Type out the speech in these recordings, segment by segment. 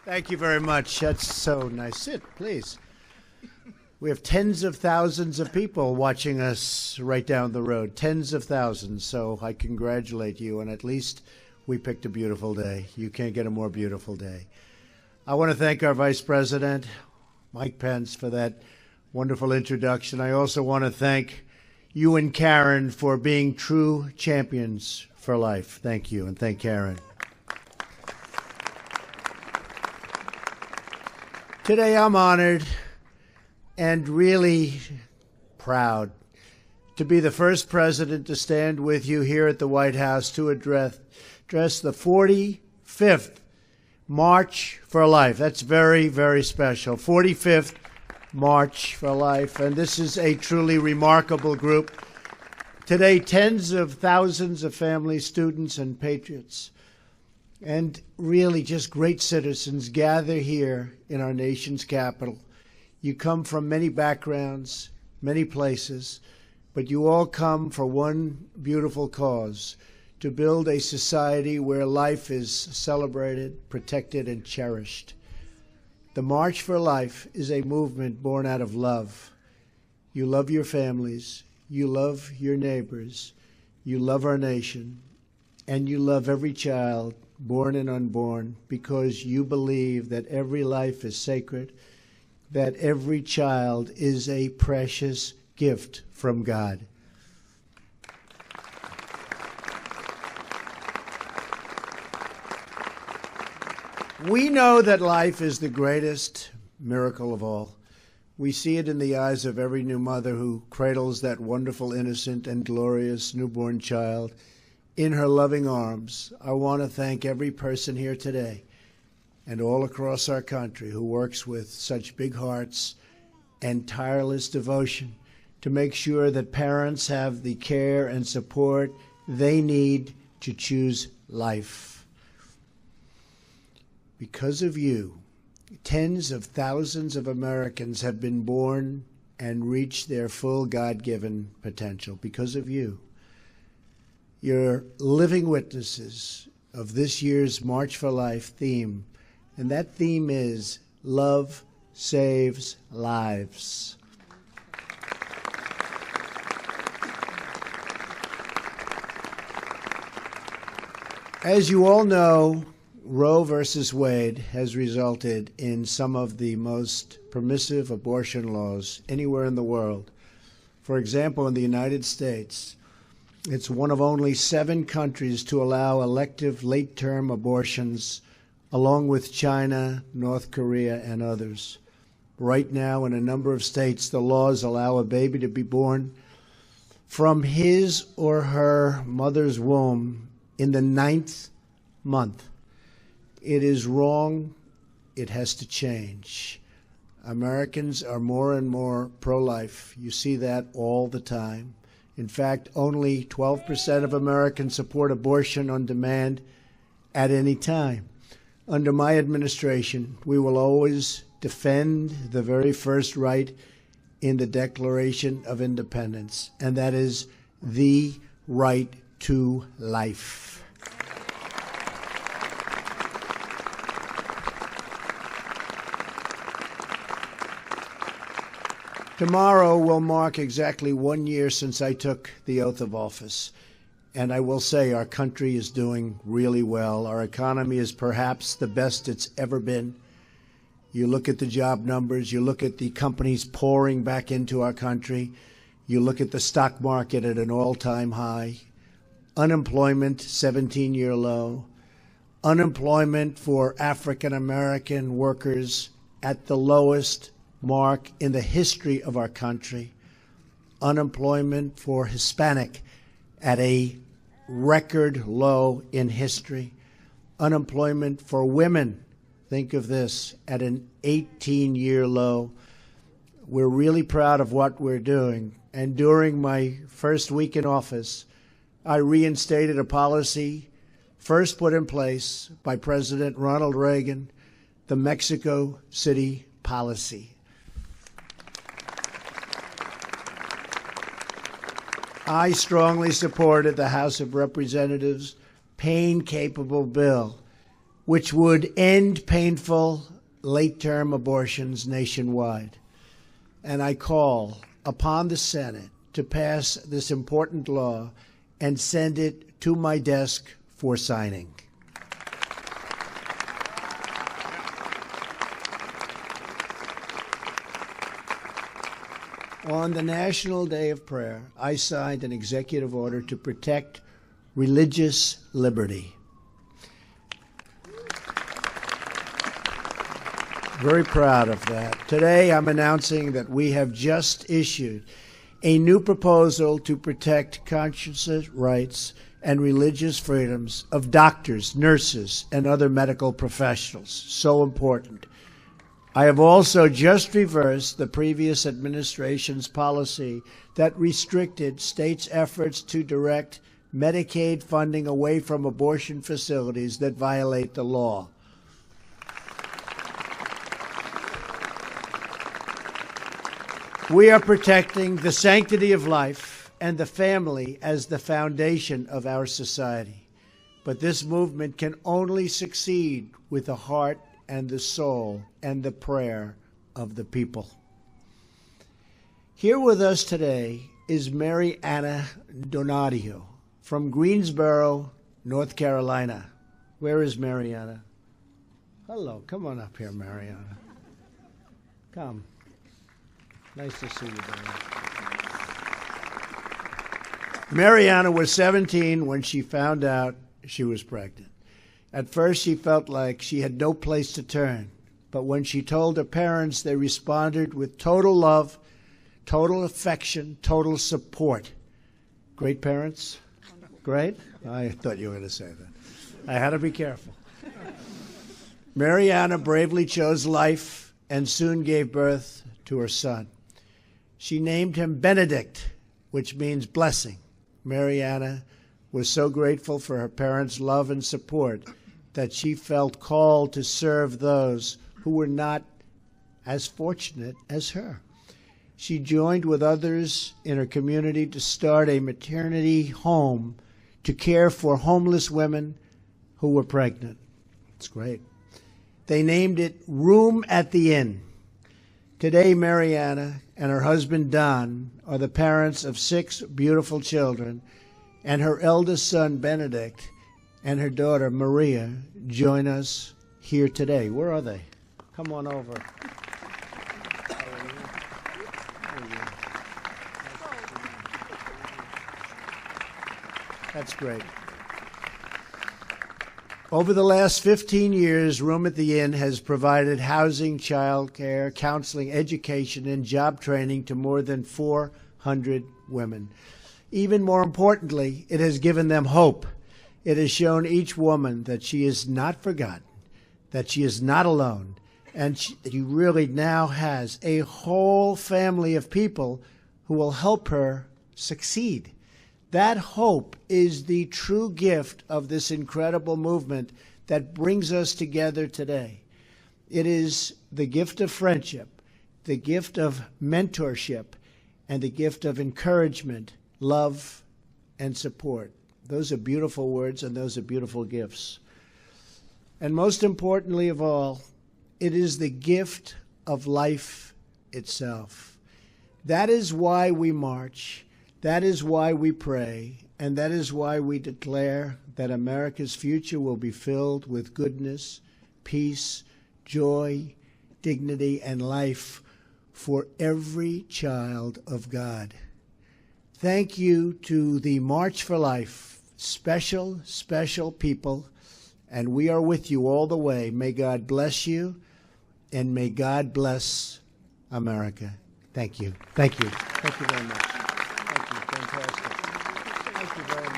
Thank you very much. That's so nice. Sit, please. We have tens of thousands of people watching us right down the road. Tens of thousands. So I congratulate you, and at least we picked a beautiful day. You can't get a more beautiful day. I want to thank our Vice President, Mike Pence, for that wonderful introduction. I also want to thank you and Karen for being true champions for life. Thank you, and thank Karen. Today I'm honored and really proud to be the first president to stand with you here at the White House to address the 45th March for Life. That's very, very special. 45th March for Life, and this is a truly remarkable group. Today, tens of thousands of families, students, and patriots, and really just great citizens gather here in our nation's capital. You come from many backgrounds, many places, but you all come for one beautiful cause: to build a society where life is celebrated, protected, and cherished. The March for Life is a movement born out of love. You love your families, you love your neighbors, you love our nation, and you love every child, born and unborn, because you believe that every life is sacred, that every child is a precious gift from God. We know that life is the greatest miracle of all. We see it in the eyes of every new mother who cradles that wonderful, innocent, and glorious newborn child in her loving arms. I want to thank every person here today and all across our country who works with such big hearts and tireless devotion to make sure that parents have the care and support they need to choose life. Because of you, tens of thousands of Americans have been born and reached their full God-given potential. Because of you. You're living witnesses of this year's March for Life theme, and that theme is Love Saves Lives. As you all know, Roe versus Wade has resulted in some of the most permissive abortion laws anywhere in the world. For example, in the United States, it's one of only 7 countries to allow elective late-term abortions, along with China, North Korea, and others. Right now, in a number of states, the laws allow a baby to be born from his or her mother's womb in the 9th month. It is wrong. It has to change. Americans are more and more pro-life. You see that all the time. In fact, only 12% of Americans support abortion on demand at any time. Under my administration, we will always defend the very first right in the Declaration of Independence, and that is the right to life. Tomorrow will mark exactly 1 year since I took the oath of office. And I will say our country is doing really well. Our economy is perhaps the best it's ever been. You look at the job numbers, you look at the companies pouring back into our country, you look at the stock market at an all-time high, unemployment, 17-year low, unemployment for African-American workers at the lowest mark in the history of our country, unemployment for Hispanic at a record low in history, unemployment for women, think of this, at an 18-year low. We're really proud of what we're doing. And during my first week in office, I reinstated a policy first put in place by President Ronald Reagan, the Mexico City policy. I strongly supported the House of Representatives' pain-capable bill which would end painful late-term abortions nationwide. And I call upon the Senate to pass this important law and send it to my desk for signing. On the National Day of Prayer, I signed an executive order to protect religious liberty. Very proud of that. Today, I'm announcing that we have just issued a new proposal to protect conscience rights and religious freedoms of doctors, nurses, and other medical professionals. So important. I have also just reversed the previous administration's policy that restricted states' efforts to direct Medicaid funding away from abortion facilities that violate the law. We are protecting the sanctity of life and the family as the foundation of our society. But this movement can only succeed with the heart and the soul and the prayer of the people. Here with us today is Mary Anna Donadio from Greensboro, North Carolina. Where is Mariana? Hello, come on up here, Mariana. Come. Nice to see you, Mariana. Mariana was 17 when she found out she was pregnant. At first, she felt like she had no place to turn. But when she told her parents, they responded with total love, total affection, total support. Great parents? Great? I thought you were going to say that. I had to be careful. Mariana bravely chose life and soon gave birth to her son. She named him Benedict, which means blessing. Mariana was so grateful for her parents' love and support that she felt called to serve those who were not as fortunate as her. She joined with others in her community to start a maternity home to care for homeless women who were pregnant. It's great. They named it Room at the Inn. Today, Mariana and her husband, Don, are the parents of 6 beautiful children, and her eldest son, Benedict, and her daughter, Maria, join us here today. Where are they? Come on over. That's great. Over the last 15 years, Room at the Inn has provided housing, child care, counseling, education, and job training to more than 400 women. Even more importantly, it has given them hope. It has shown each woman that she is not forgotten, that she is not alone, and she really now has a whole family of people who will help her succeed. That hope is the true gift of this incredible movement that brings us together today. It is the gift of friendship, the gift of mentorship, and the gift of encouragement, love, and support. Those are beautiful words, and those are beautiful gifts. And most importantly of all, it is the gift of life itself. That is why we march. That is why we pray, and that is why we declare that America's future will be filled with goodness, peace, joy, dignity, and life for every child of God. Thank you to the March for Life, special, special people, and we are with you all the way. May God bless you, and may God bless America. Thank you. Thank you. Thank you very much. Fantastic. Thank you very much.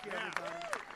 Thank you, everybody.